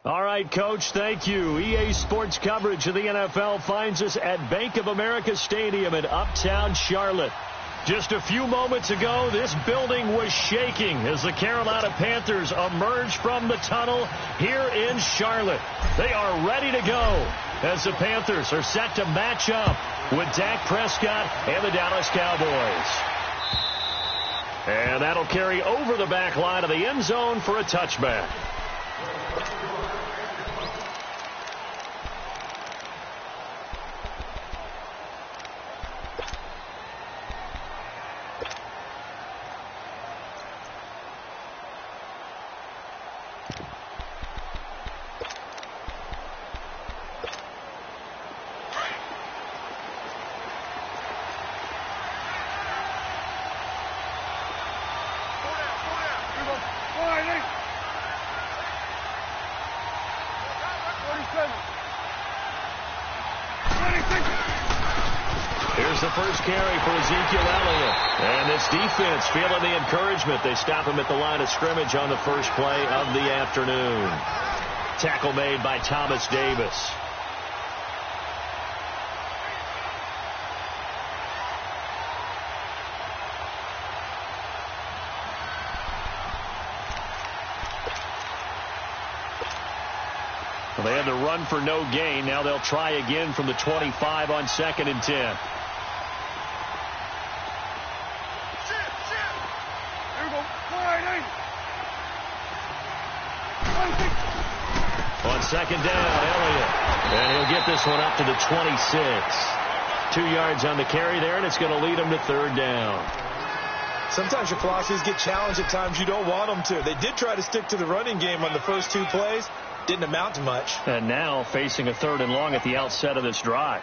All right, Coach, thank you. EA Sports coverage of the NFL finds us at Bank of America Stadium in Uptown Charlotte. Just a few moments ago, this building was shaking as the Carolina Panthers emerged from the tunnel here in Charlotte. They are ready to go as the Panthers are set to match up with Dak Prescott and the Dallas Cowboys. And that'll carry over the back line of the end zone for a touchback. Here's the first carry for Ezekiel Elliott. And this defense feeling the encouragement. They stop him at the line of scrimmage on the first play of the afternoon. Tackle made by Thomas Davis. Well, they had to run for no gain. Now they'll try again from the 25 on 2nd and 10. On 2nd down, Elliott. And he'll get this one up to the 26. 2 yards on the carry there, and it's going to lead him to 3rd down. Sometimes your philosophies get challenged at times you don't want them to. They did try to stick to the running game on the first 2 plays. Didn't amount to much. And now facing a 3rd and long at the outset of this drive.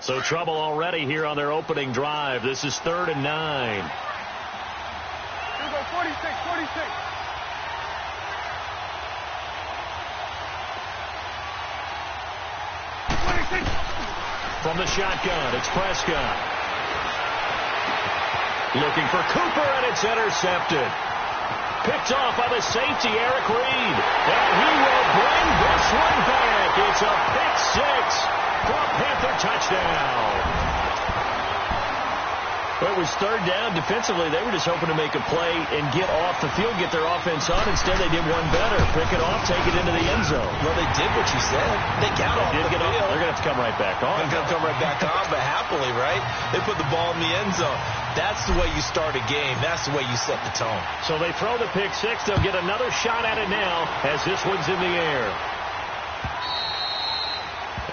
So trouble already here on their opening drive. This is 3rd and 9. Here we go, 46. From the shotgun, it's Prescott. Looking for Cooper, and it's intercepted. Picked off by the safety, Eric Reed. And he will bring this one back. It's a pick 6 for a Panther touchdown. Well, it was 3rd down. Defensively, they were just hoping to make a play and get off the field, get their offense on. Instead, they did one better. Pick it off, take it into the end zone. Well, they did what you said. They got off the field. They're going to have to come right back on. They're going to come right back on, but happily, right? They put the ball in the end zone. That's the way you start a game. That's the way you set the tone. So they throw the pick 6. They'll get another shot at it now as this one's in the air.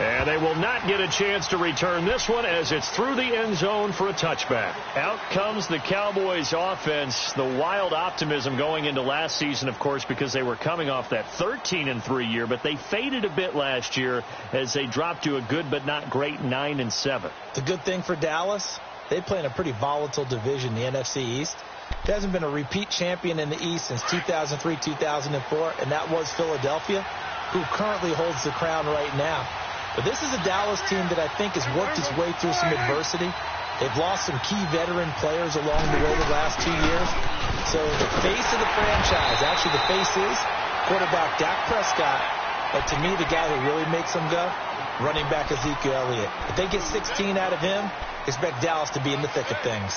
And they will not get a chance to return this one as it's through the end zone for a touchback. Out comes the Cowboys offense. The wild optimism going into last season, of course, because they were coming off that 13-3 year, but they faded a bit last year as they dropped to a good but not great 9-7. The good thing for Dallas, they play in a pretty volatile division, the NFC East. There hasn't been a repeat champion in the East since 2003, 2004, and that was Philadelphia, who currently holds the crown right now. But this is a Dallas team that I think has worked its way through some adversity. They've lost some key veteran players along the way the last 2 years. So the face of the franchise, actually the face is quarterback Dak Prescott. But to me, the guy who really makes them go, running back Ezekiel Elliott. If they get 16 out of him, expect Dallas to be in the thick of things.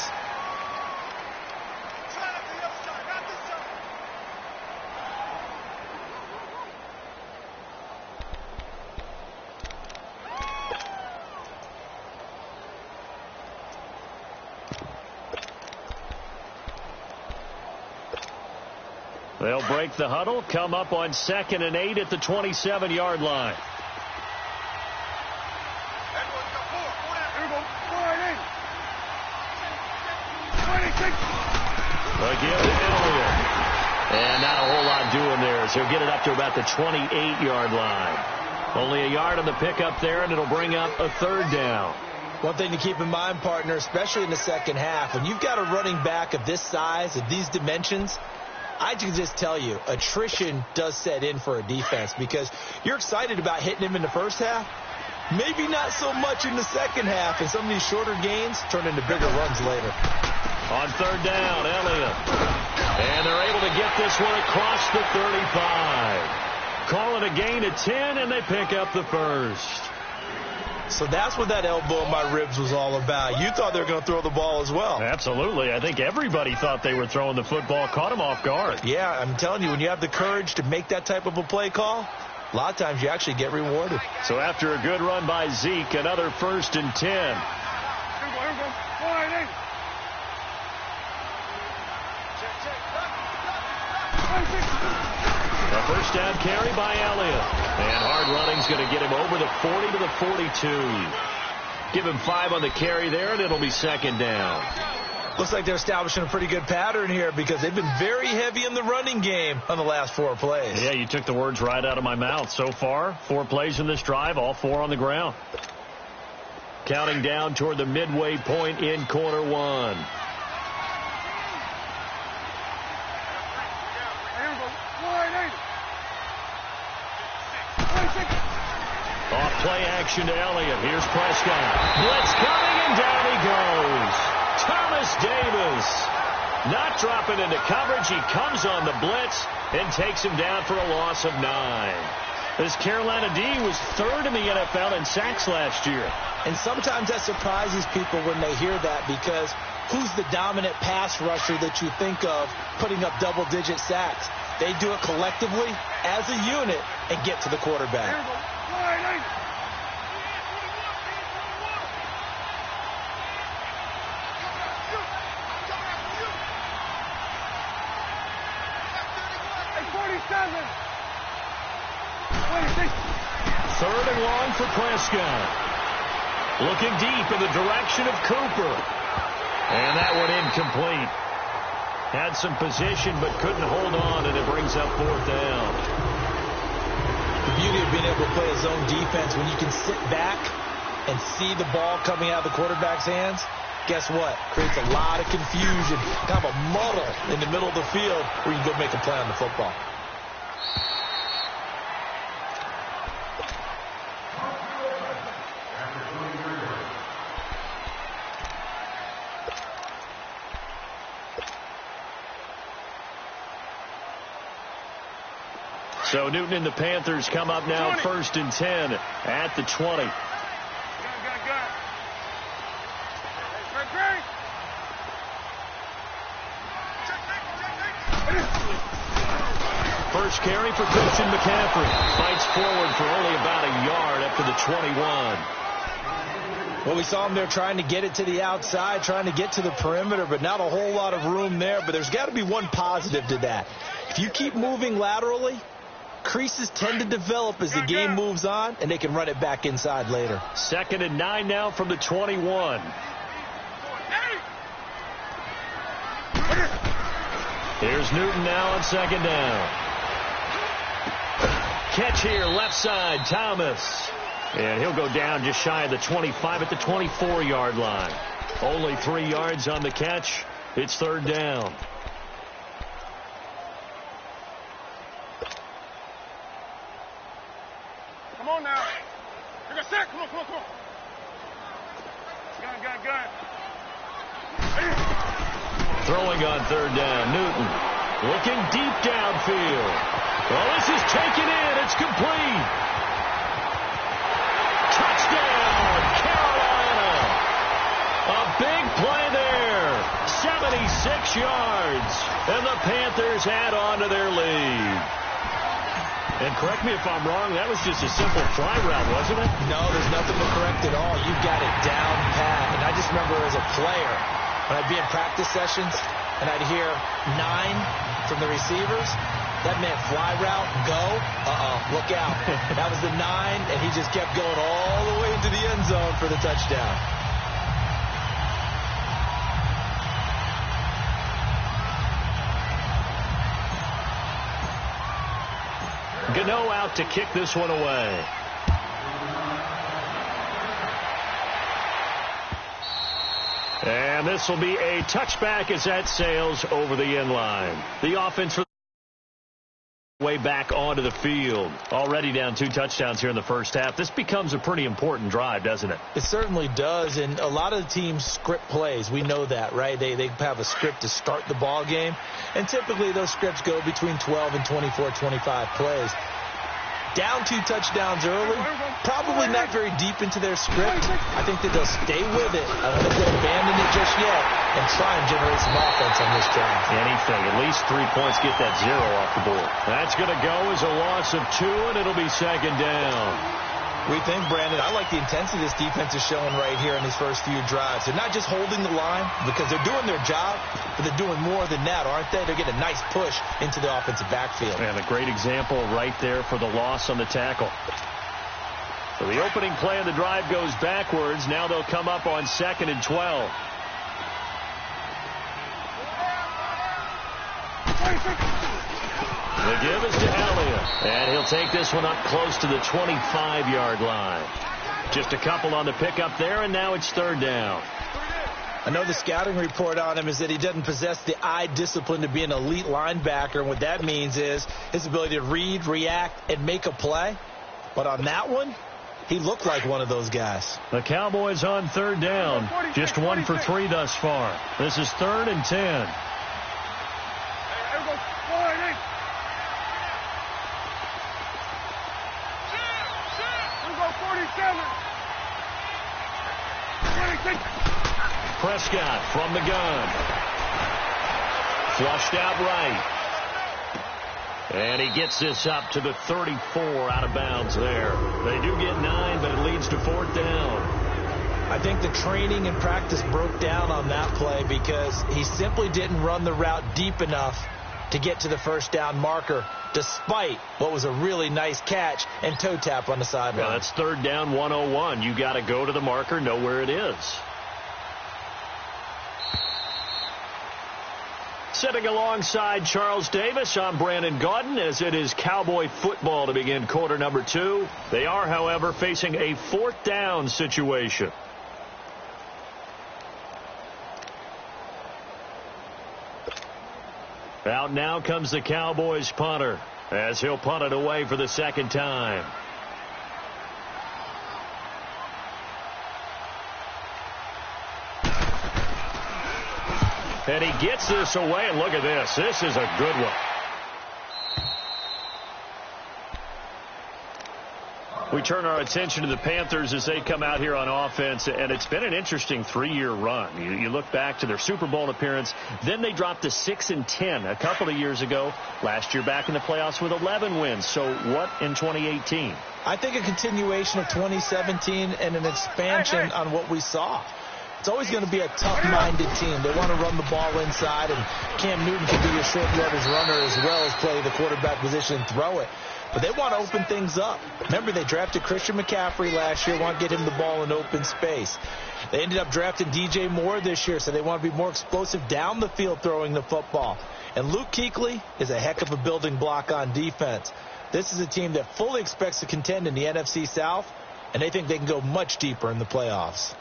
They'll break the huddle, come up on 2nd and 8 at the 27-yard line. Again, Elliott. And not a whole lot doing there, so he'll get it up to about the 28-yard line. Only a yard on the pickup there, and it'll bring up a 3rd down. One thing to keep in mind, partner, especially in the second half, when you've got a running back of this size, of these dimensions, I can just tell you, attrition does set in for a defense because you're excited about hitting him in the first half. Maybe not so much in the second half, and some of these shorter gains turn into bigger runs later. On third down, Elliott. And they're able to get this one across the 35. Call it a gain of 10, and they pick up the first. So that's what that elbow in my ribs was all about. You thought they were going to throw the ball as well. Absolutely. I think everybody thought they were throwing the football, caught them off guard. Yeah, I'm telling you, when you have the courage to make that type of a play call, a lot of times you actually get rewarded. So after a good run by Zeke, another 1st and 10. Here we go. A first down carry by Elliott. And hard running's going to get him over the 40 to the 42. Give him 5 on the carry there, and it'll be 2nd down. Looks like they're establishing a pretty good pattern here because they've been very heavy in the running game on the last 4 plays. Yeah, you took the words right out of my mouth. So far, 4 plays in this drive, all 4 on the ground. Counting down toward the midway point in quarter 1. Off play action to Elliott. Here's Prescott. Blitz coming, and down he goes. Thomas Davis not dropping into coverage. He comes on the blitz and takes him down for a loss of 9. This Carolina D was 3rd in the NFL in sacks last year. And sometimes that surprises people when they hear that because who's the dominant pass rusher that you think of putting up double-digit sacks? They do it collectively as a unit and get to the quarterback. Third and long for Prescott. Looking deep in the direction of Cooper. And that one incomplete. Had some position but couldn't hold on, and it brings up 4th down. The beauty of being able to play a zone defense when you can sit back and see the ball coming out of the quarterback's hands, guess what? Creates a lot of confusion, kind of a muddle in the middle of the field where you can go make a play on the football. So Newton and the Panthers come up now 1st and 10 at the 20. First carry for Christian McCaffrey. Fights forward for only about a yard up to the 21. Well, we saw him there trying to get it to the outside, trying to get to the perimeter, but not a whole lot of room there. But there's got to be one positive to that. If you keep moving laterally, creases tend to develop as the game moves on, and they can run it back inside later. 2nd and 9 now from the 21. Here's Newton now on 2nd down. Catch here, left side, Thomas. And he'll go down just shy of the 25 at the 24-yard line. Only 3 yards on the catch. It's 3rd down. Come on now. You got set. Come on. Gun. Throwing on 3rd down, Newton. Looking deep downfield. Well, this is taken in. It's complete. Touchdown, Carolina. A big play there. 76 yards. And the Panthers add on to their lead. And correct me if I'm wrong, that was just a simple fly route, wasn't it? No, there's nothing to correct at all. You got it down pat. And I just remember as a player, when I'd be in practice sessions and I'd hear 9 from the receivers, that meant fly route, go, look out. That was the 9, and he just kept going all the way into the end zone for the touchdown. Gano out to kick this one away. And this will be a touchback as that sails over the end line. The offense for Way back onto the field. Already down 2 touchdowns here in the first half. This becomes a pretty important drive, doesn't it? It certainly does, and a lot of the teams script plays. We know that, right? They have a script to start the ball game, and typically those scripts go between 12 and 24, 25 plays. Down 2 touchdowns early, probably not very deep into their script. I think that they'll stay with it. I don't think they'll abandon it just yet and try and generate some offense on this drive. Anything. At least 3 points, get that 0 off the board. That's going to go as a loss of 2, and it'll be second down. We think, Brandon, I like the intensity this defense is showing right here in these first few drives. They're not just holding the line because they're doing their job, but they're doing more than that, aren't they? They're getting a nice push into the offensive backfield. And a great example right there for the loss on the tackle. So the opening play of the drive goes backwards. Now they'll come up on 2nd and 12. The give is to Elliott, and he'll take this one up close to the 25-yard line. Just a couple on the pickup there, and now it's 3rd down. I know the scouting report on him is that he doesn't possess the eye discipline to be an elite linebacker, and what that means is his ability to read, react, and make a play. But on that one, he looked like one of those guys. The Cowboys on 3rd down. Just 1 for 3 thus far. This is 3rd and 10. Prescott from the gun. Flushed out right. And he gets this up to the 34 out of bounds there. They do get 9, but it leads to 4th down. I think the training and practice broke down on that play because he simply didn't run the route deep enough to get to the 1st down marker, despite what was a really nice catch and toe tap on the sideline. Yeah, that's 3rd down 101. You got to go to the marker, know where it is. Sitting alongside Charles Davis, I'm Brandon Gaudin, as it is Cowboy football to begin quarter number 2. They are, however, facing a 4th down situation. Out now comes the Cowboys punter, as he'll punt it away for the 2nd time. And he gets this away, and look at this. This is a good one. We turn our attention to the Panthers as they come out here on offense, and it's been an interesting 3-year run. You look back to their Super Bowl appearance, then they dropped to 6-10 a couple of years ago. Last year back in the playoffs with 11 wins. So what in 2018? I think a continuation of 2017 and an expansion on what we saw. It's always going to be a tough-minded team. They want to run the ball inside, and Cam Newton can be your short yardage runner as well as play the quarterback position and throw it. But they want to open things up. Remember, they drafted Christian McCaffrey last year, want to get him the ball in open space. They ended up drafting DJ Moore this year, so they want to be more explosive down the field throwing the football. And Luke Kuechly is a heck of a building block on defense. This is a team that fully expects to contend in the NFC South, and they think they can go much deeper in the playoffs.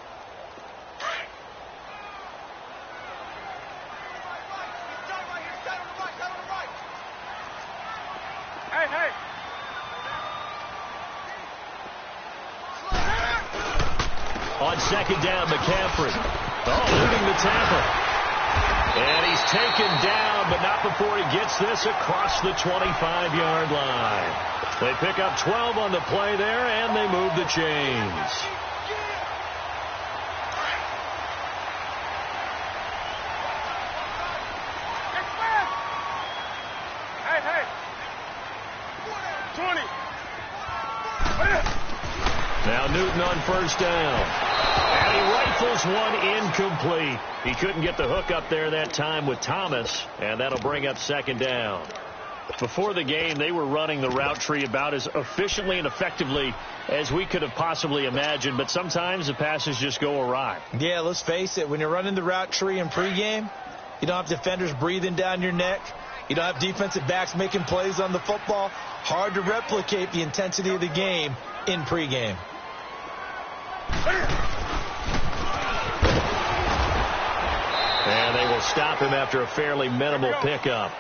On 2nd down, McCaffrey. Eluding the tackle. And he's taken down, but not before he gets this across the 25-yard line. They pick up 12 on the play there, and they move the chains. Now Newton on 1st down. And he rifles one incomplete. He couldn't get the hook up there that time with Thomas, and that'll bring up 2nd down. Before the game, they were running the route tree about as efficiently and effectively as we could have possibly imagined, but sometimes the passes just go awry. Yeah, let's face it. When you're running the route tree in pregame, you don't have defenders breathing down your neck. You don't have defensive backs making plays on the football. Hard to replicate the intensity of the game in pregame. And they will stop him after a fairly minimal pickup.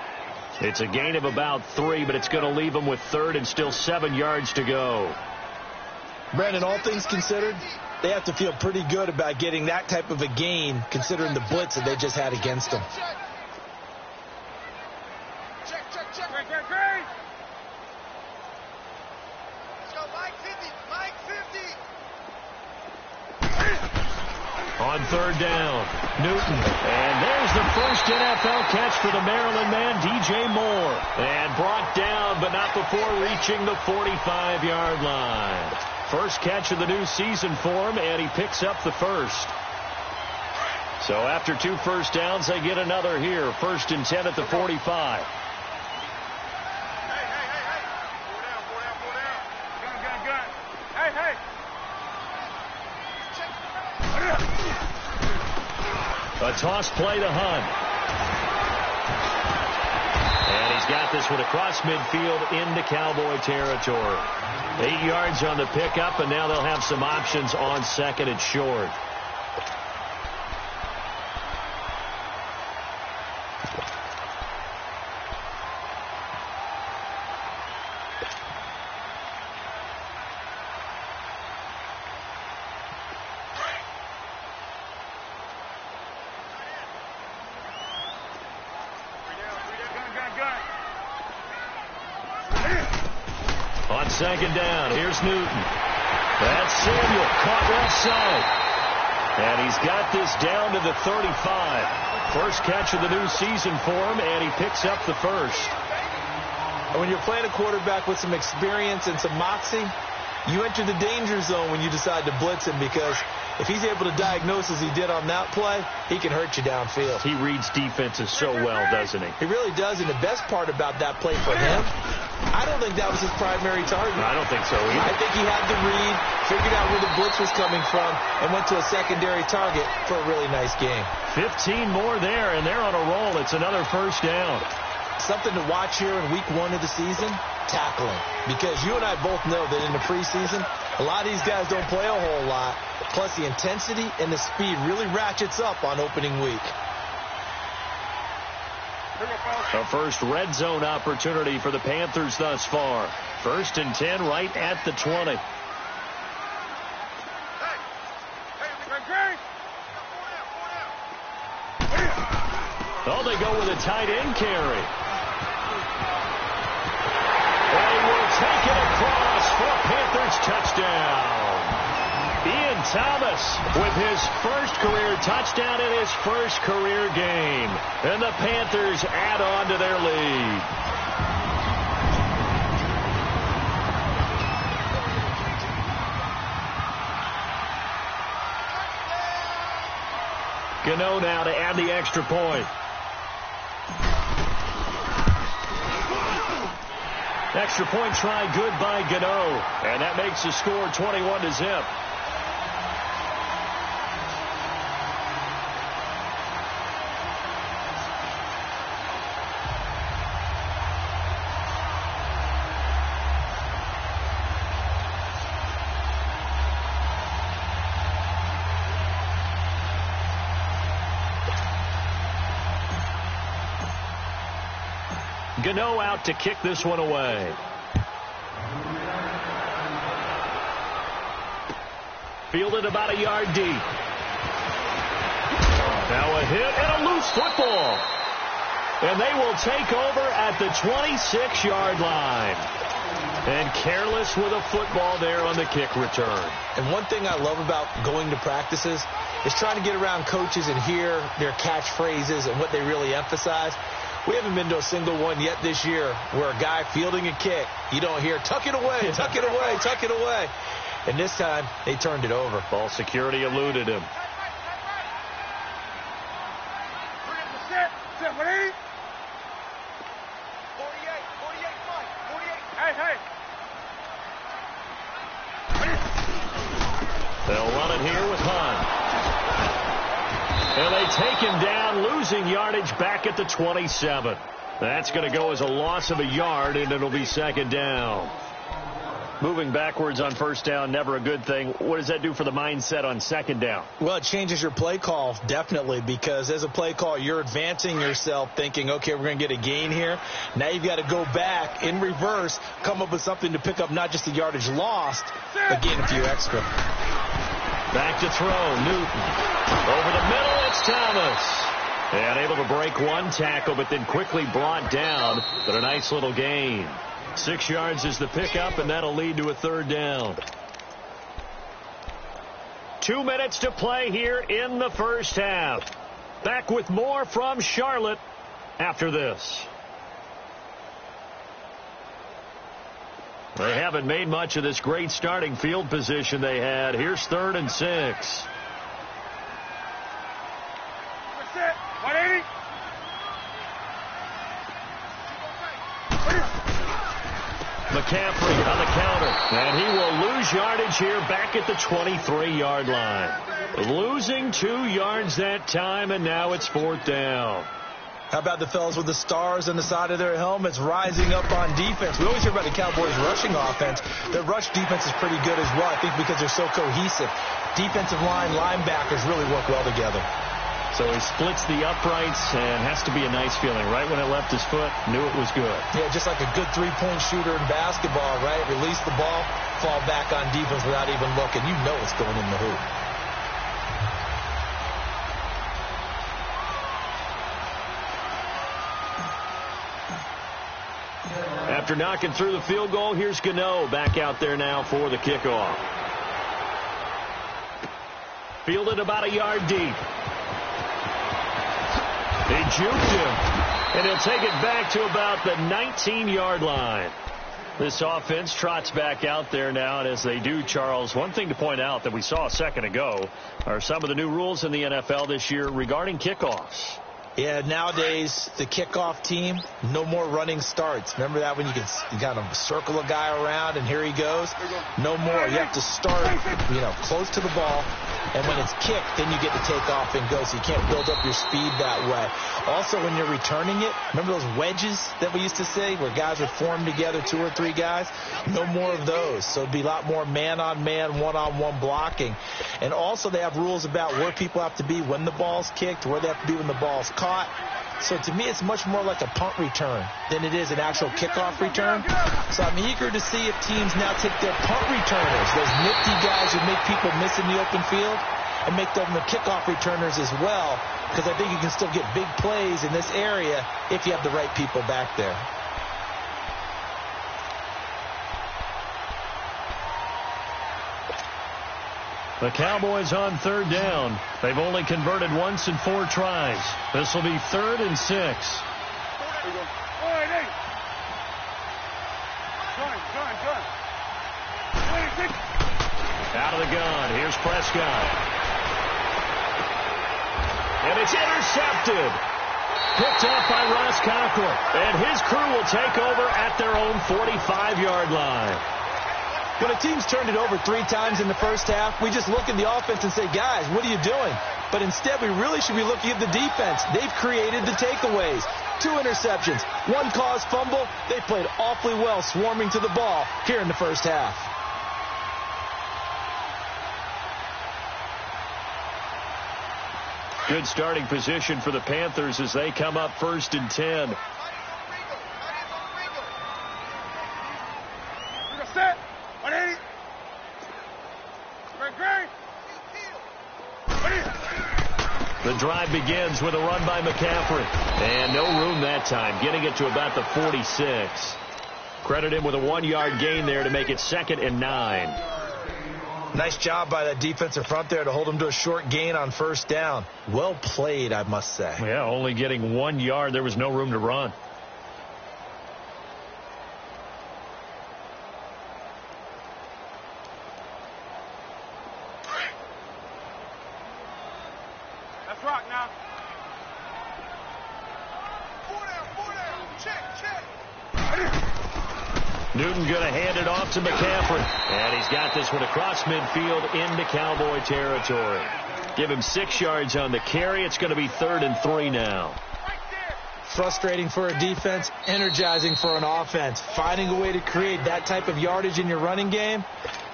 It's a gain of about 3, but it's going to leave them with third and still 7 yards to go. Brandon, all things considered, they have to feel pretty good about getting that type of a gain considering the blitz that they just had against them. On third down, Newton. And there's the first NFL catch for the Maryland man, DJ Moore. And brought down, but not before reaching the 45-yard line. First catch of the new season for him, and he picks up the first. So after 2 first downs, they get another here. 1st and 10 at the 45. A toss play to Hunt. And he's got this one across midfield into Cowboy territory. 8 yards on the pickup, and now they'll have some options on 2nd and short. On 2nd down, here's Newton. That's Samuel, caught left side. And he's got this down to the 35. First catch of the new season for him, and he picks up the first. And when you're playing a quarterback with some experience and some moxie, you enter the danger zone when you decide to blitz him, because if he's able to diagnose as he did on that play, he can hurt you downfield. He reads defenses so well, doesn't he? He really does, and the best part about that play for him, I don't think that was his primary target. I don't think so either. I think he had the read, figured out where the blitz was coming from, and went to a secondary target for a really nice game. 15 more there, and they're on a roll. It's another first down. Something to watch here in week 1 of the season, tackling. Because you and I both know that in the preseason, a lot of these guys don't play a whole lot. Plus, the intensity and the speed really ratchets up on opening week. A first red zone opportunity for the Panthers thus far. 1st and 10 right at the 20. Oh, they go with a tight end carry. They will take it across for a Panthers touchdown. Ian Thomas with his first career touchdown in his first career game. And the Panthers add on to their lead. Gano now to add the extra point. Extra point try good by Gano. And that makes the score 21-0. Gano out to kick this one away. Fielded about a yard deep. Now a hit and a loose football. And they will take over at the 26-yard line. And careless with a football there on the kick return. And one thing I love about going to practices is trying to get around coaches and hear their catchphrases and what they really emphasize. We haven't been to a single one yet this year where a guy fielding a kick, you don't hear, tuck it away, tuck it away, tuck it away. And this time, they turned it over. Ball security eluded him. They'll run it here with Hunt. And they take him down, losing yardage back at the 27. That's going to go as a loss of a yard, and it'll be 2nd down. Moving backwards on first down, never a good thing. What does that do for the mindset on second down? Well, it changes your play call, definitely, because as a play call, you're advancing yourself thinking, okay, we're going to get a gain here. Now you've got to go back in reverse, come up with something to pick up not just the yardage lost, but gain a few extra. Back to throw, Newton. Over the middle, it's Thomas. And able to break one tackle, but then quickly brought down. But a nice little gain. 6 yards is the pickup, and that'll lead to a third down. 2 minutes to play here in the first half. Back with more from Charlotte after this. They haven't made much of this great starting field position they had. Here's 3rd and 6. McCaffrey on the counter, and he will lose yardage here back at the 23-yard line. Losing 2 yards that time, and now it's 4th down. How about the fellas with the stars on the side of their helmets rising up on defense? We always hear about the Cowboys' rushing offense. Their rush defense is pretty good as well, I think, because they're so cohesive. Defensive line, linebackers really work well together. So he splits the uprights, and has to be a nice feeling. Right when it left his foot, knew it was good. Yeah, just like a good three-point shooter in basketball, right? Release the ball, fall back on defense without even looking. You know it's going in the hoop. After knocking through the field goal, here's Gano back out there now for the kickoff. Fielded about a yard deep. He juked him, and he'll take it back to about the 19-yard line. This offense trots back out there now, and as they do, Charles, one thing to point out that we saw a second ago are some of the new rules in the NFL this year regarding kickoffs. Yeah, nowadays, the kickoff team, no more running starts. Remember that when you kind of circle a guy around and here he goes? No more. You have to start, close to the ball. And when it's kicked, then you get to take off and go, so you can't build up your speed that way. Also, when you're returning it, remember those wedges that we used to say where guys would form together, 2 or 3 guys? No more of those. So it'd be a lot more man-on-man, one-on-one blocking. And also they have rules about where people have to be when the ball's kicked, where they have to be when the ball's caught. So to me, it's much more like a punt return than it is an actual kickoff return. So I'm eager to see if teams now take their punt returners, those nifty guys who make people miss in the open field, and make them the kickoff returners as well, because I think you can still get big plays in this area if you have the right people back there. The Cowboys on 3rd down. They've only converted once in 4 tries. This will be 3rd and 6. Out of the gun. Here's Prescott. And it's intercepted. Picked up by Ross Conklin. And his crew will take over at their own 45-yard line. When a team's turned it over 3 times in the first half, we just look at the offense and say, guys, what are you doing? But instead, we really should be looking at the defense. They've created the takeaways. 2 interceptions, 1 caused fumble. They played awfully well swarming to the ball here in the first half. Good starting position for the Panthers as they come up 1st and 10. The drive begins with a run by McCaffrey. And no room that time, getting it to about the 46. Credit him with a 1-yard gain there to make it 2nd and 9. Nice job by that defensive front there to hold him to a short gain on 1st down. Well played, I must say. Yeah, only getting 1 yard. There was no room to run. Rock now. 4 down. Check. Newton going to hand it off to McCaffrey. And he's got this one across midfield into Cowboy territory. Give him 6 yards on the carry. It's going to be 3rd and 3 now. Frustrating for a defense, energizing for an offense. Finding a way to create that type of yardage in your running game,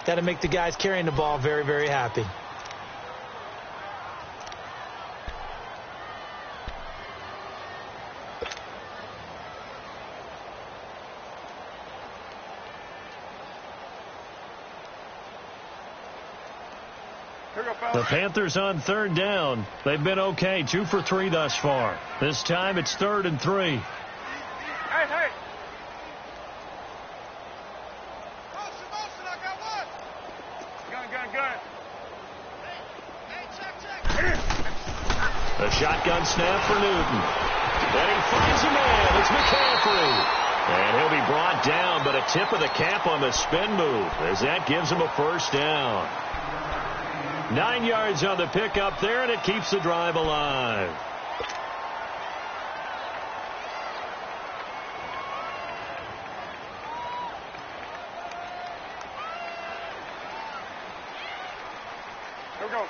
that'll make the guys carrying the ball very, very happy. The Panthers on third down. They've been okay, 2 for 3 thus far. This time it's 3rd and 3. Hey, hey. Motion, I got one. Gun. Hey, check. A shotgun snap for Newton. And he finds a man. It's McCaffrey. And he'll be brought down, but a tip of the cap on the spin move as that gives him a first down. 9 yards on the pickup there, and it keeps the drive alive. Here we go.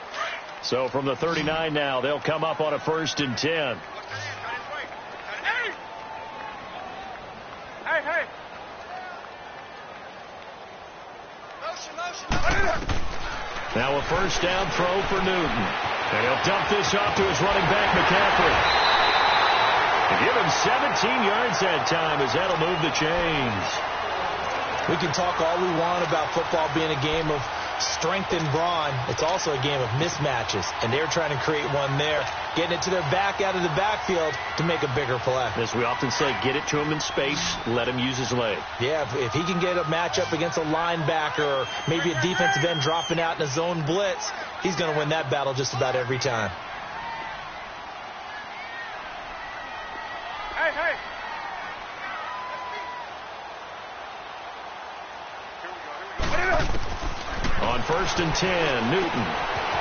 So from the 39 now, they'll come up on a 1st and 10. Hey. Motion. Now a first down throw for Newton. And he'll dump this off to his running back, McCaffrey. And give him 17 yards that time as that'll move the chains. We can talk all we want about football being a game of strength and brawn. It's also a game of mismatches, and they're trying to create one there, getting it to their back out of the backfield to make a bigger play. As we often say, get it to him in space, let him use his leg. Yeah, if he can get a matchup against a linebacker or maybe a defensive end dropping out in a zone blitz, he's going to win that battle just about every time. Hey. On 1st and 10, Newton.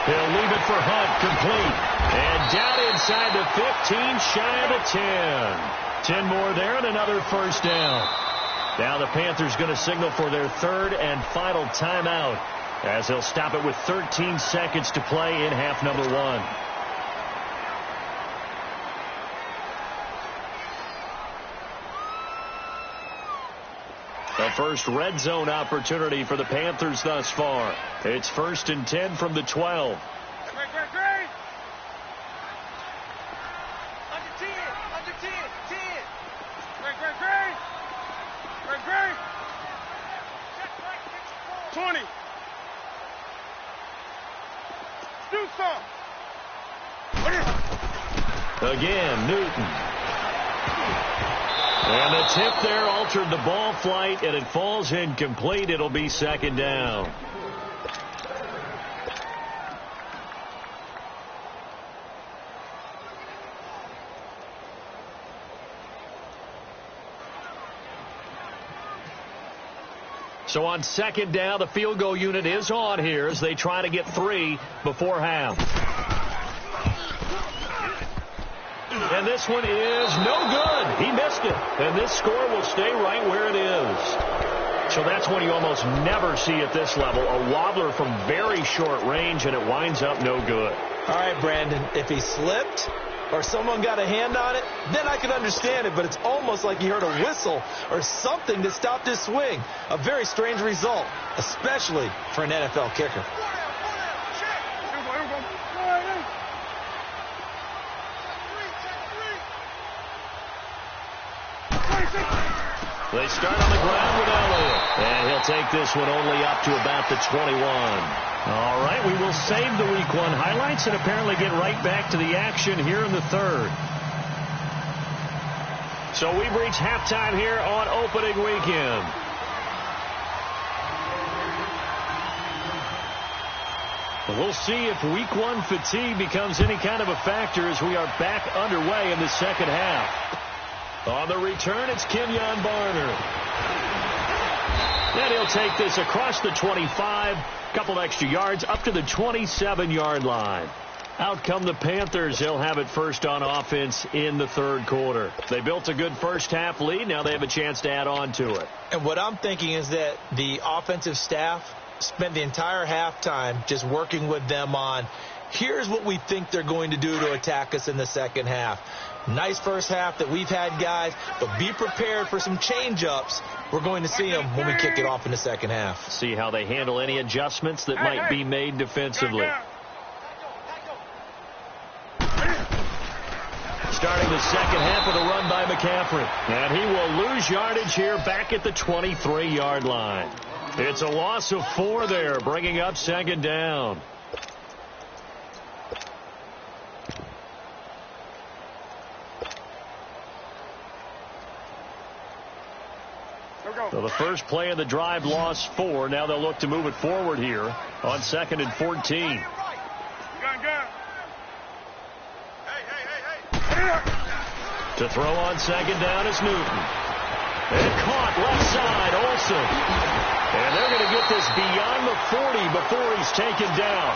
He'll leave it for Hunt, complete. And down inside the 15, shy of the 10. 10 more there and another first down. Now the Panthers going to signal for their 3rd and final timeout as they'll stop it with 13 seconds to play in half number 1. The first red zone opportunity for the Panthers thus far. It's 1st and 10 from the 12. Great. Under 10. Great. Check right, 20. Do some. Again, Newton. And the tip there altered the ball flight, and it falls incomplete. It'll be 2nd down. So on 2nd down, the field goal unit is on here as they try to get 3 before half. And this one is no good. He missed it. And this score will stay right where it is. So that's one you almost never see at this level. A wobbler from very short range, and it winds up no good. All right, Brandon, if he slipped or someone got a hand on it, then I can understand it. But it's almost like he heard a whistle or something that stopped his swing. A very strange result, especially for an NFL kicker. They start on the ground with Elliott. And he'll take this one only up to about the 21. All right, we will save the Week 1 highlights and apparently get right back to the action here in the 3rd. So we've reached halftime here on opening weekend. We'll see if Week 1 fatigue becomes any kind of a factor as we are back underway in the 2nd half. On the return, it's Kenyon Barner. And he'll take this across the 25, couple extra yards, up to the 27-yard line. Out come the Panthers. They'll have it first on offense in the 3rd quarter. They built a good first-half lead. Now they have a chance to add on to it. And what I'm thinking is that the offensive staff spent the entire halftime just working with them on, here's what we think they're going to do to attack us in the 2nd half. Nice first half that we've had, guys, but be prepared for some change-ups. We're going to see them when we kick it off in the second half. See how they handle any adjustments that might be made defensively. Starting the second half with a run by McCaffrey. And he will lose yardage here back at the 23-yard line. It's a loss of 4 there, bringing up second down. So the first play of the drive lost 4. Now they'll look to move it forward here on 2nd and 14. To throw on second down is Newton. And caught left side, Olsen. And they're going to get this beyond the 40 before he's taken down.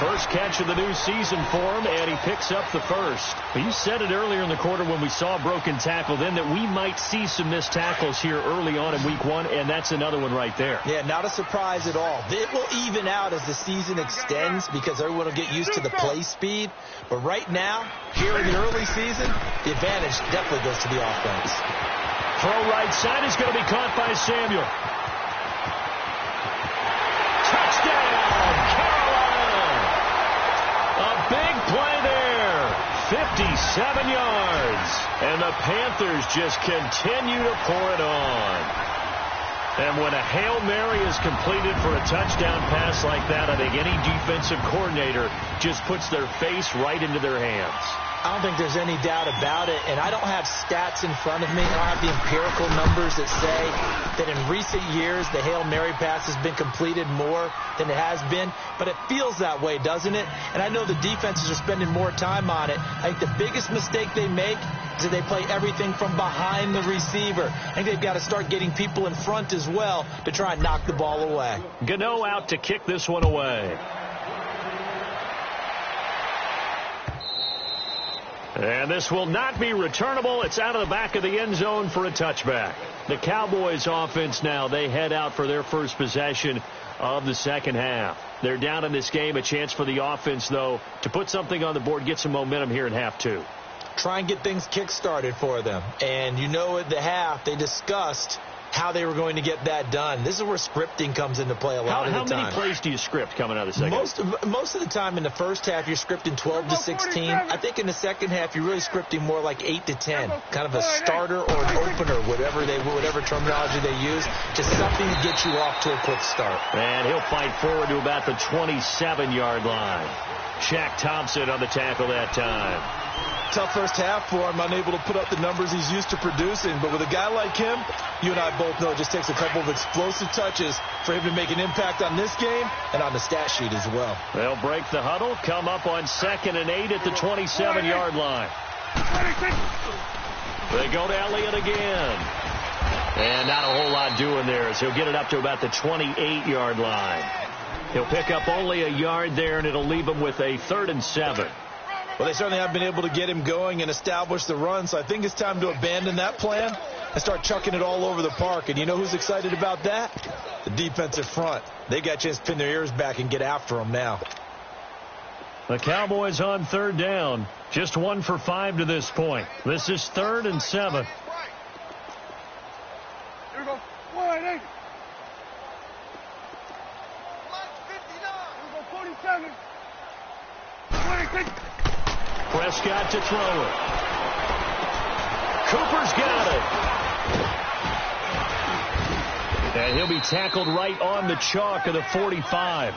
First catch of the new season for him, and he picks up the first. You said it earlier in the quarter when we saw a broken tackle then that we might see some missed tackles here early on in week 1, and that's another one right there. Yeah, not a surprise at all. It will even out as the season extends because everyone will get used to the play speed. But right now, here in the early season, the advantage definitely goes to the offense. Throw right side is going to be caught by Samuel. Touchdown, Carolina! A big play there. 57 yards. And the Panthers just continue to pour it on. And when a Hail Mary is completed for a touchdown pass like that, I think any defensive coordinator just puts their face right into their hands. I don't think there's any doubt about it, and I don't have stats in front of me. I don't have the empirical numbers that say that in recent years the Hail Mary pass has been completed more than it has been, but it feels that way, doesn't it? And I know the defenses are spending more time on it. I think the biggest mistake they make is that they play everything from behind the receiver. I think they've got to start getting people in front as well to try and knock the ball away. Gano out to kick this one away. And this will not be returnable. It's out of the back of the end zone for a touchback. The Cowboys offense now, they head out for their first possession of the second half. They're down in this game. A chance for the offense, though, to put something on the board, get some momentum here in half 2. Try and get things kick-started for them. And you know at the half, they discussed how they were going to get that done. This is where scripting comes into play a lot of the time. How many plays do you script coming out of the second half? Most of the time in the first half, you're scripting 12 to 16. I think in the second half, you're really scripting more like 8 to 10. Kind of a starter or an opener, whatever terminology they use. Just something to get you off to a quick start. And he'll fight forward to about the 27-yard line. Shaq Thompson on the tackle that time. Tough first half for him, unable to put up the numbers he's used to producing. But with a guy like him, you and I both know it just takes a couple of explosive touches for him to make an impact on this game and on the stat sheet as well. They'll break the huddle, come up on 2nd and 8 at the 27-yard line. They go to Elliott again. And not a whole lot doing there as he'll get it up to about the 28-yard line. He'll pick up only a yard there, and it'll leave him with a 3rd and 7. Well, they certainly have been able to get him going and establish the run, so I think it's time to abandon that plan and start chucking it all over the park. And you know who's excited about that? The defensive front. They got a chance to pin their ears back and get after him now. The Cowboys on 3rd down. Just 1 for 5 to this point. This is 3rd and 7. Here we go. 1-8. 47. 26. Prescott to throw it. Cooper's got it. And he'll be tackled right on the chalk of the 45.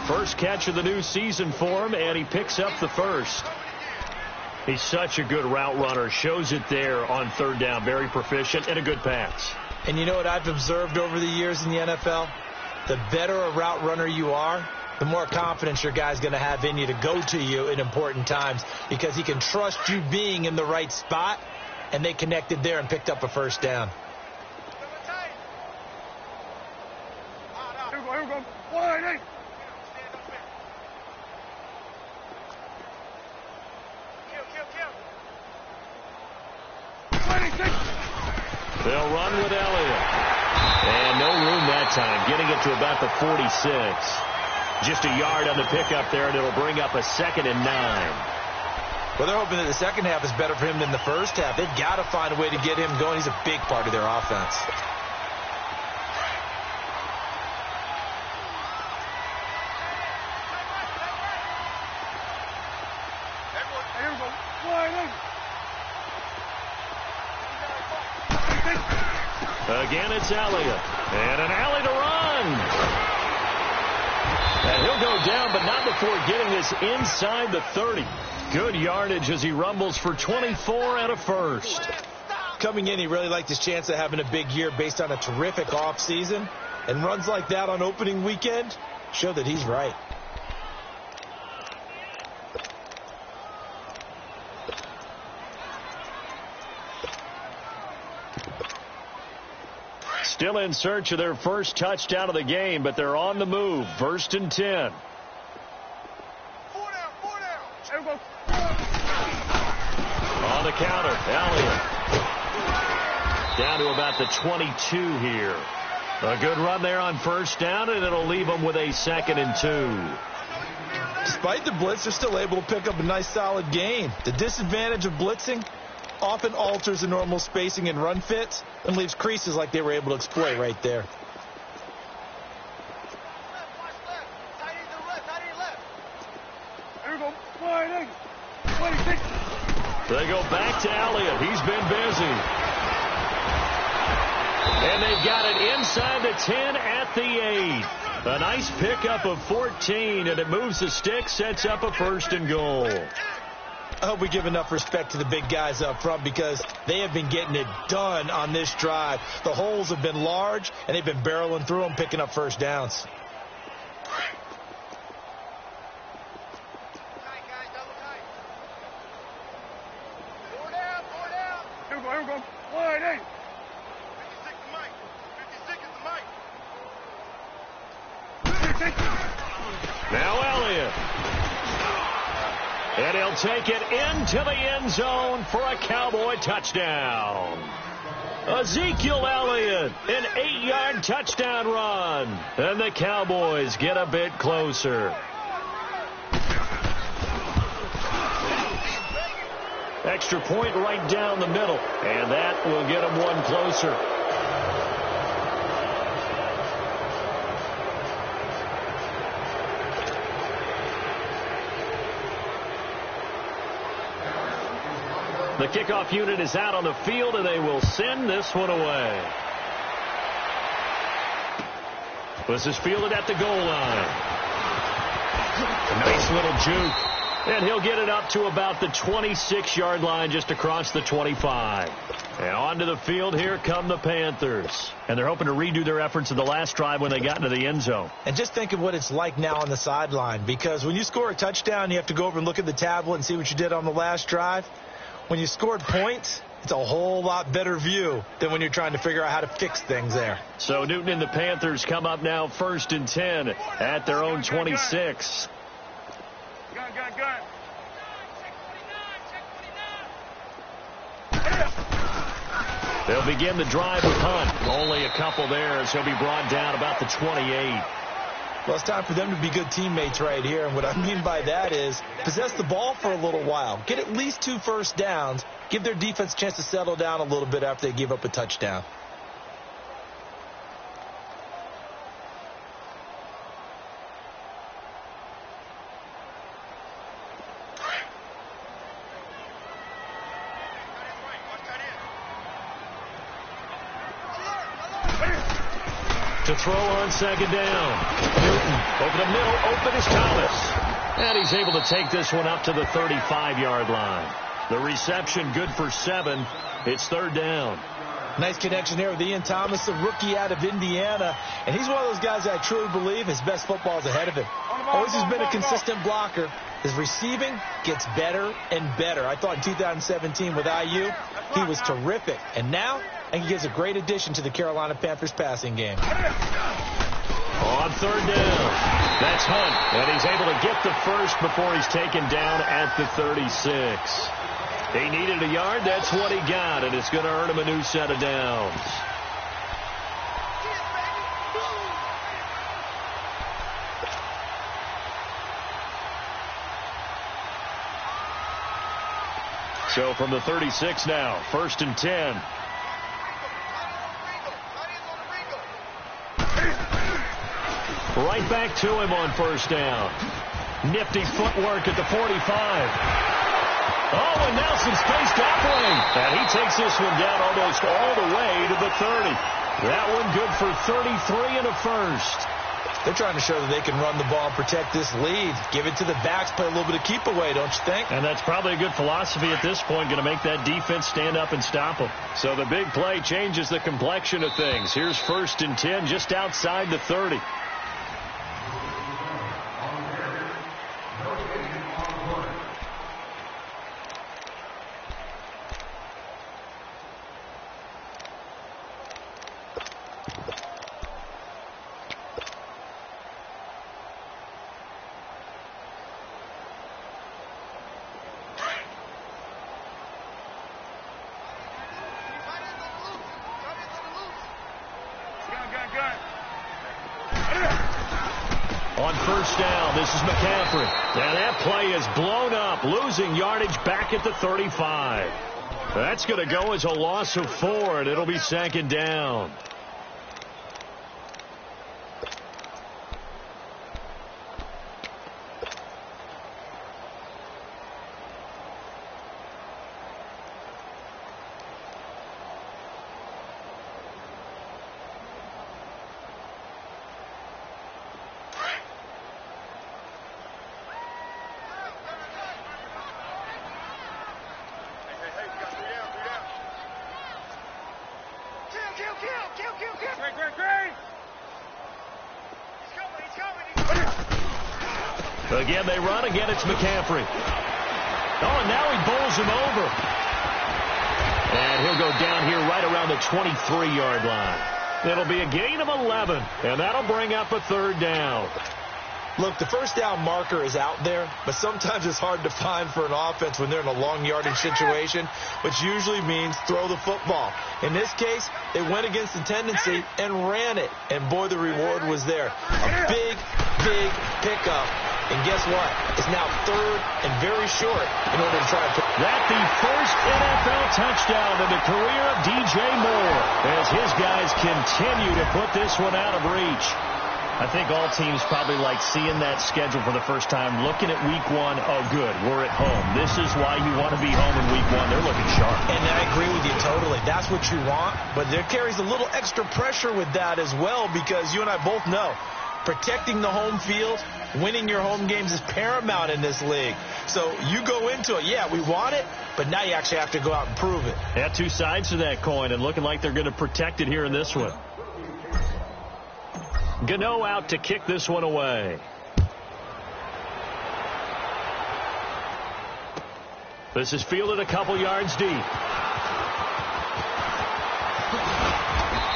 First catch of the new season for him, and he picks up the first. He's such a good route runner. Shows it there on 3rd down. Very proficient and a good pass. And you know what I've observed over the years in the NFL? The better a route runner you are, the more confidence your guy's going to have in you to go to you in important times because he can trust you being in the right spot, and they connected there and picked up a first down. Here we go. 1-8. They'll run with Elliott. And no room that time, getting it to about the 46. Just a yard on the pickup there, and it'll bring up a 2nd and 9. Well, they're hoping that the second half is better for him than the first half. They've got to find a way to get him going. He's a big part of their offense. Here we go. Wide Again, it's Elliott. And an alley to run. And he'll go down, but not before getting this inside the 30. Good yardage as he rumbles for 24 and a first. Coming in, he really liked his chance of having a big year based on a terrific offseason. And runs like that on opening weekend show that he's right. Still in search of their first touchdown of the game, but they're on the move. 1st and 10. 4 down, 4 down. Here we go. On the counter, Elliott. Down to about the 22 here. A good run there on 1st down, and it'll leave them with a 2nd and 2. Despite the blitz, they're still able to pick up a nice solid gain. The disadvantage of blitzing often alters the normal spacing and run fits and leaves creases like they were able to exploit right there. Here we go. Wide 26. They go back to Elliott. He's been busy. And they've got it inside the 10 at the 8. A nice pickup of 14, and it moves the stick, sets up a 1st and goal. I hope we give enough respect to the big guys up front because they have been getting it done on this drive. The holes have been large, and they've been barreling through them, picking up 1st downs. Here we go. Wide 8. 56 the mic. 56 is the mic. 56. Now Elliott. And he'll take it into the end zone for a Cowboy touchdown. Ezekiel Elliott, an 8-yard touchdown run. And the Cowboys get a bit closer. Extra point right down the middle. And that will get them one closer. The kickoff unit is out on the field, and they will send this one away. This is fielded at the goal line. Nice little juke. And he'll get it up to about the 26-yard line just across the 25. And onto the field, here come the Panthers. And they're hoping to redo their efforts of the last drive when they got into the end zone. And just think of what it's like now on the sideline, because when you score a touchdown, you have to go over and look at the tablet and see what you did on the last drive. When you scored points, it's a whole lot better view than when you're trying to figure out how to fix things there. So Newton and the Panthers come up now 1st and 10 at their own 26. Gun. They'll begin the drive with Hunt. Only a couple there as he'll be brought down about the 28. Well, it's time for them to be good teammates right here. And what I mean by that is possess the ball for a little while. Get at least 2 first downs. Give their defense a chance to settle down a little bit after they give up a touchdown. To throw on 2nd down. Newton over the middle, open is Thomas. And he's able to take this one up to the 35-yard line. The reception good for 7. It's 3rd down. Nice connection there with Ian Thomas, a rookie out of Indiana. And he's one of those guys that I truly believe his best football is ahead of him. Always has been a consistent blocker. His receiving gets better and better. I thought in 2017 with IU, he was terrific. And now, I think he gives a great addition to the Carolina Panthers passing game. On 3rd down, that's Hunt. And he's able to get the first before he's taken down at the 36. He needed a yard. That's what he got, and it's going to earn him a new set of downs. So from the 36 now, 1st and 10. Right back to him on 1st down. Nifty footwork at the 45. Oh, and now some space that way. And he takes this one down almost all the way to the 30. That one good for 33 and a first. They're trying to show that they can run the ball and protect this lead. Give it to the backs, play a little bit of keep away, don't you think? And that's probably a good philosophy at this point, going to make that defense stand up and stop them. So the big play changes the complexion of things. Here's 1st and 10 just outside the 30. On 1st down, this is McCaffrey. And that play is blown up, losing yardage back at the 35. That's going to go as a loss of 4, and it'll be 2nd down. Again, they run. Again, it's McCaffrey. Oh, and now he bowls him over. And he'll go down here right around the 23-yard line. It'll be a gain of 11, and that'll bring up a 3rd down. Look, the 1st down marker is out there, but sometimes it's hard to find for an offense when they're in a long yardage situation, which usually means throw the football. In this case, they went against the tendency and ran it, and boy, the reward was there. A big, big pickup. And guess what? It's now 3rd and very short in order to try to put that the first NFL touchdown in the career of DJ Moore as his guys continue to put this one out of reach. I think all teams probably like seeing that schedule for the first time, looking at week 1. Oh, good, we're at home. This is why you want to be home in week 1. They're looking sharp. And I agree with you totally. That's what you want. But there carries a little extra pressure with that as well, because you and I both know protecting the home field, winning your home games is paramount in this league. So you go into it, yeah, we want it, but now you actually have to go out and prove it. Yeah, 2 sides to that coin, and looking like they're going to protect it here in this one. Gano out to kick this one away. This is fielded a couple yards deep.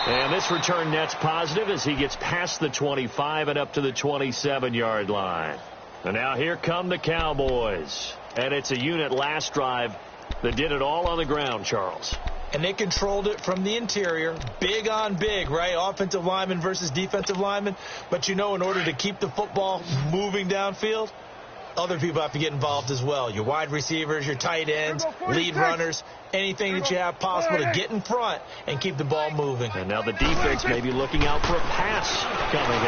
And this return net's positive as he gets past the 25 and up to the 27-yard line. And now here come the Cowboys. And it's a unit last drive that did it all on the ground, Charles. And they controlled it from the interior. Big on big, right? Offensive lineman versus defensive lineman. But you know, in order to keep the football moving downfield, other people have to get involved as well. Your wide receivers, your tight ends, lead runners, anything that you have possible to get in front and keep the ball moving. And now the defense may be looking out for a pass coming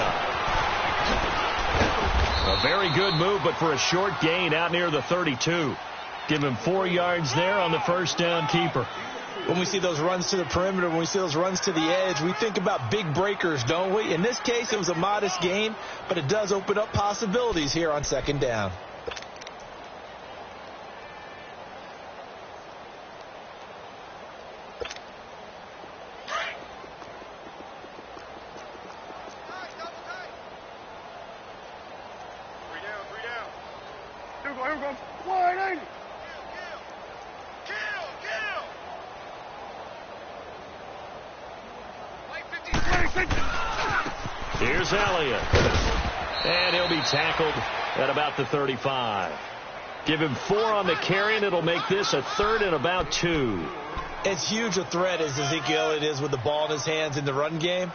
up. A very good move, but for a short gain out near the 32. Give him 4 yards there on the 1st down keeper. When we see those runs to the perimeter, when we see those runs to the edge, we think about big breakers, don't we? In this case, it was a modest gain, but it does open up possibilities here on 2nd down. Here we go. Wide 80. Here's Elliott. And he'll be tackled at about the 35. Give him 4 on the carry, and it'll make this a 3rd and about 2. It's huge a threat as Ezekiel Elliott is with the ball in his hands in the run game.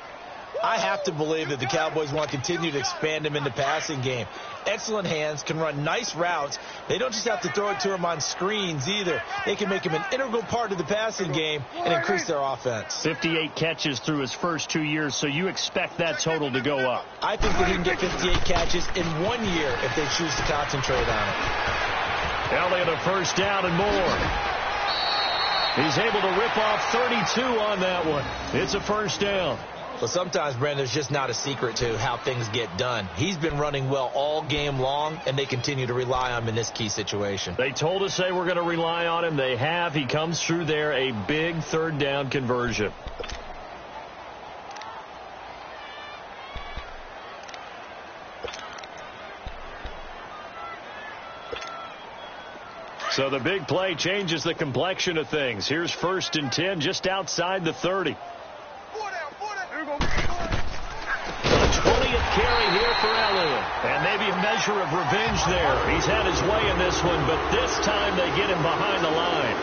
I have to believe that the Cowboys want to continue to expand him in the passing game. Excellent hands, can run nice routes. They don't just have to throw it to him on screens either. They can make him an integral part of the passing game and increase their offense. 58 catches through his first 2 years, so you expect that total to go up. I think that he can get 58 catches in 1 year if they choose to concentrate on it. Elliott a first down and more. He's able to rip off 32 on that one. It's a first down. But sometimes, Brandon, there's just not a secret to how things get done. He's been running well all game long, and they continue to rely on him in this key situation. They told us they were going to rely on him. They have. He comes through there, a big third down conversion. So the big play changes the complexion of things. Here's 1st and 10 just outside the 30. 20th carry here for Elliott. And maybe a measure of revenge there. He's had his way in this one, but this time they get him behind the line.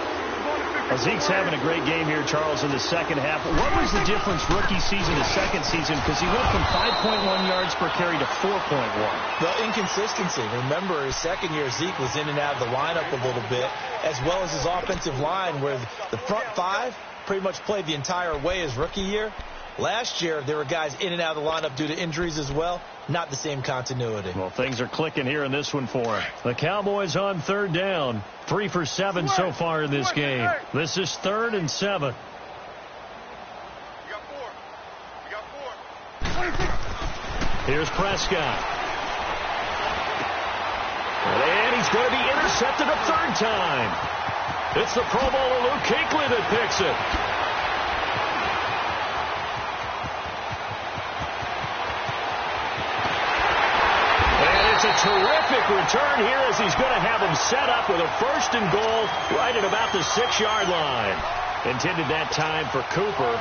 Zeke's having a great game here, Charles, in the second half. What was the difference rookie season to second season? Because he went from 5.1 yards per carry to 4.1. The inconsistency. Remember, his second year, Zeke was in and out of the lineup a little bit, as well as his offensive line, where the front five pretty much played the entire way his rookie year. Last year, there were guys in and out of the lineup due to injuries as well. Not the same continuity. Well, things are clicking here in this one for him. The Cowboys on third down. 3 for 7 so far in this game. This is 3rd and 7. You got four. Here's Prescott. And he's going to be intercepted a third time. It's the Pro Bowler Luke Kuechly that picks it. It's a terrific return here as he's going to have him set up with a 1st and goal right at about the 6-yard line. Intended that time for Cooper.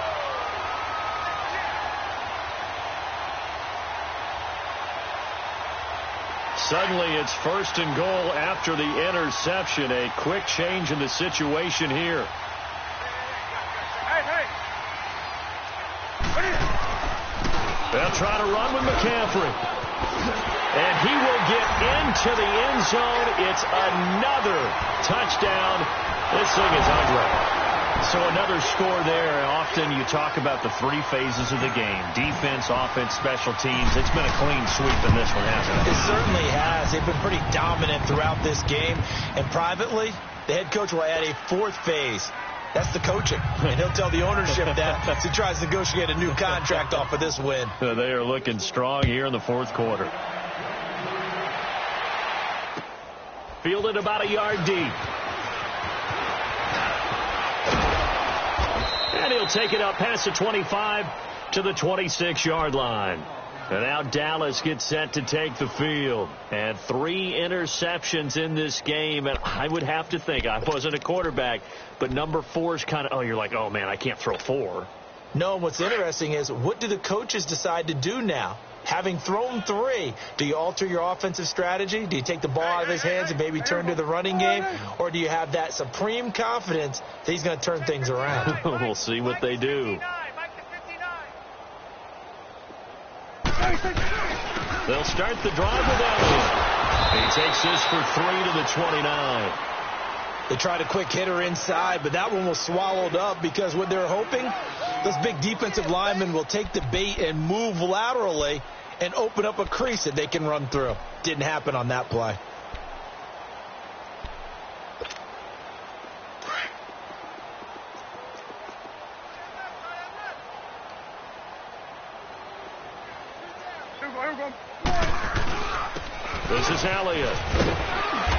Suddenly it's 1st and goal after the interception. A quick change in the situation here. They'll try to run with McCaffrey. And he will get into the end zone. It's another touchdown. This thing is ugly. So another score there. Often you talk about the 3 phases of the game. Defense, offense, special teams. It's been a clean sweep in this one, hasn't it? It certainly has. They've been pretty dominant throughout this game. And privately, the head coach will add a 4th phase. That's the coaching. And he'll tell the ownership that as he tries to negotiate a new contract off of this win. They are looking strong here in the 4th quarter. Fielded about a yard deep. And he'll take it up past the 25 to the 26-yard line. And now Dallas gets set to take the field. And 3 interceptions in this game. And I would have to think, I wasn't a quarterback, but number 4 is kind of, you're like, oh, man, I can't throw 4. No, and what's interesting is, what do the coaches decide to do now? Having thrown 3, do you alter your offensive strategy? Do you take the ball out of his hands and maybe turn to the running game? Or do you have that supreme confidence that he's going to turn things around? We'll see what they do. They'll start the drive with Elliott. He takes this for 3 to the 29. They tried a quick hitter inside, but that one was swallowed up because what they're hoping, those big defensive linemen will take the bait and move laterally and open up a crease that they can run through. Didn't happen on that play. This is Elliott.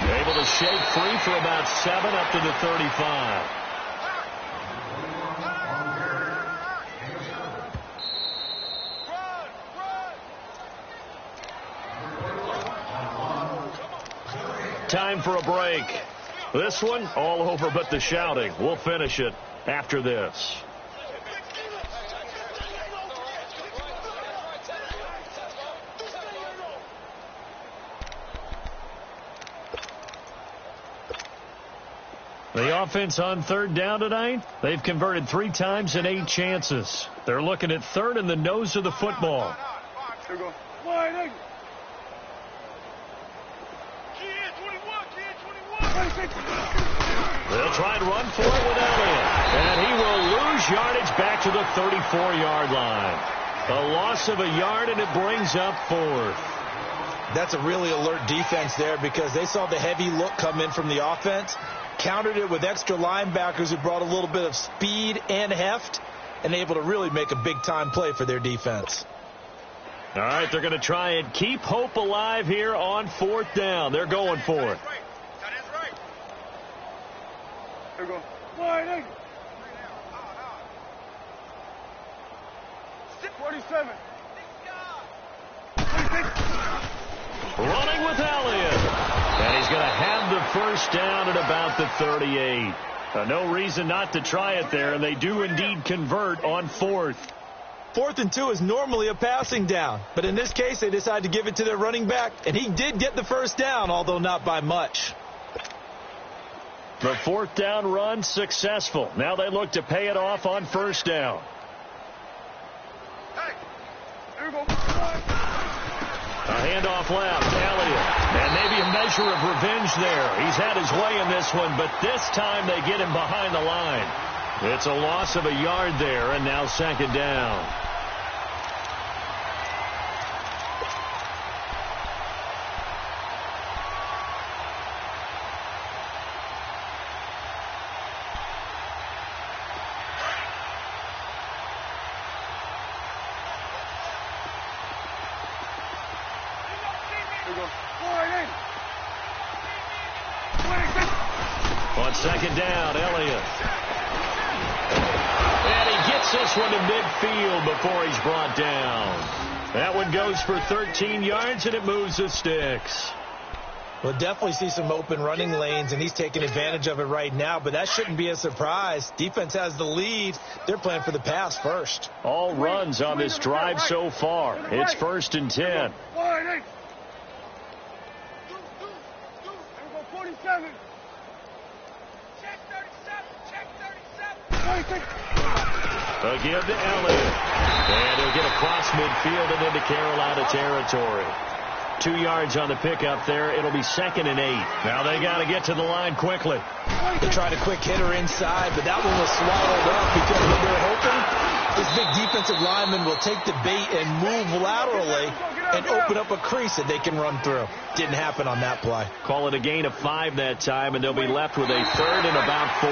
Able to shake free for about 7 up to the 35. Time for a break. This one all over but the shouting. We'll finish it after this. The offense on third down tonight, they've converted 3 times in 8 chances. They're looking at third in the nose of the football. Here we go. Wide open. They'll try and run for it with Elliott. And he will lose yardage back to the 34-yard line. A loss of a yard, and it brings up 4th. That's a really alert defense there because they saw the heavy look come in from the offense, countered it with extra linebackers who brought a little bit of speed and heft, and able to really make a big-time play for their defense. All right, they're going to try and keep hope alive here on 4th down. They're going for it. Here we go. Wide open. 47. Running with Elliott. And he's going to have the first down at about the 38. No reason not to try it there, and they do indeed convert on 4th. 4th and 2 is normally a passing down, but in this case, they decide to give it to their running back, and he did get the first down, although not by much. The 4th down run successful. Now they look to pay it off on 1st down. Here we go. A handoff left, Elliott. And maybe a measure of revenge there. He's had his way in this one, but this time they get him behind the line. It's a loss of a yard there, and now 2nd down. On 2nd down, Elliott. And he gets this one to midfield before he's brought down. That one goes for 13 yards, and it moves the sticks. We'll definitely see some open running lanes, and he's taking advantage of it right now, but that shouldn't be a surprise. Defense has the lead. They're playing for the pass first. All runs on this drive so far. It's 1st and 10. Wide open. 47. Check 37. Again to Elliott. And he'll get across midfield and into Carolina territory. 2 yards on the pickup there. It'll be 2nd and 8. Now they got to get to the line quickly. They tried a quick hitter inside, but that one was swallowed up because what they're hoping, this big defensive lineman will take the bait and move laterally and open up a crease that they can run through. Didn't happen on that play. Call it a gain of 5 that time, and they'll be left with a 3rd and about 4.